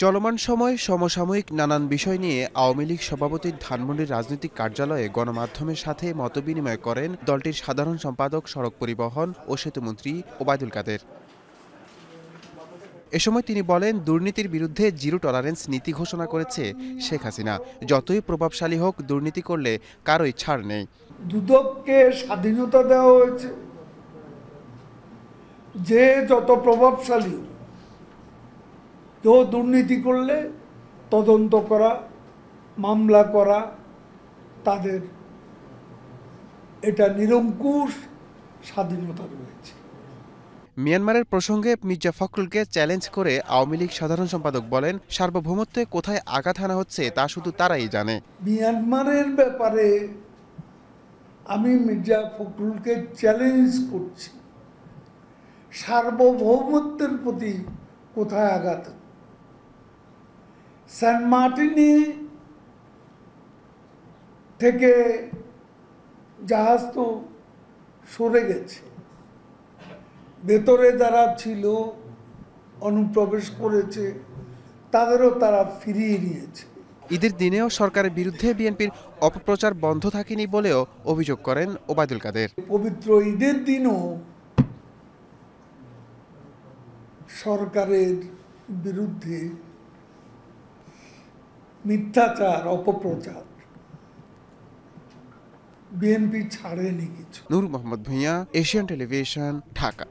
চলমান সময় সমসাময়িক নানান বিষয় নিয়ে আওয়ামী লীগ সভাপতির ধানমন্ডির রাজনৈতিক কার্যালয়ে গণমাধ্যমের সাথে মতবিনিময় করেন দলটির সাধারণ সম্পাদক, সড়ক পরিবহন ও সেতুমন্ত্রী ওবায়দুল কাদের। এ সময় তিনি বলেন, দুর্নীতির বিরুদ্ধে জিরো টলারেন্স নীতি ঘোষণা করেছে শেখ হাসিনা। যতই প্রভাবশালী হোক, দুর্নীতি করলে কারোই ছাড় নেই। দুদককে স্বাধীনতা দেওয়া হয়েছে, যে যত প্রভাবশালী কেউ দুর্নীতি করলে তদন্ত করা, মামলা করা, তাদের এটা নিরঙ্কুশ স্বাধীনতা রয়েছে। মিয়ানমারের প্রসঙ্গে মির্জা ফখরুলকে চ্যালেঞ্জ করে আওয়ামী লীগ সাধারণ সম্পাদক বলেন, সার্বভৌমত্বে কোথায় আঘাত হানা হচ্ছে তা শুধু তারাই জানে। মিয়ানমারের ব্যাপারে আমি মির্জা ফখরুলকে চ্যালেঞ্জ করছি, সার্বভৌমত্বের প্রতি কোথায় আঘাত। সেন্ট মার্টিনে থেকে জাহাজ তো সরে গেছে, ভেতরে যারা ছিল অনুপ্রবেশ করেছে তাদেরও তারা ফিরিয়ে নিয়েছে। ঈদের দিনেও সরকারের বিরুদ্ধে বিএনপির অপপ্রচার বন্ধ থাকেনি বলেও অভিযোগ করেন ওবায়দুল কাদের। পবিত্র ঈদের দিনও সরকারের বিরুদ্ধে মিথ্যাচার, অপপ্রচার বিএনপি ছাড়েনি কিছু। নূর মোহাম্মদ ভূঁইয়া, এশিয়ান টেলিভিশন, ঢাকা।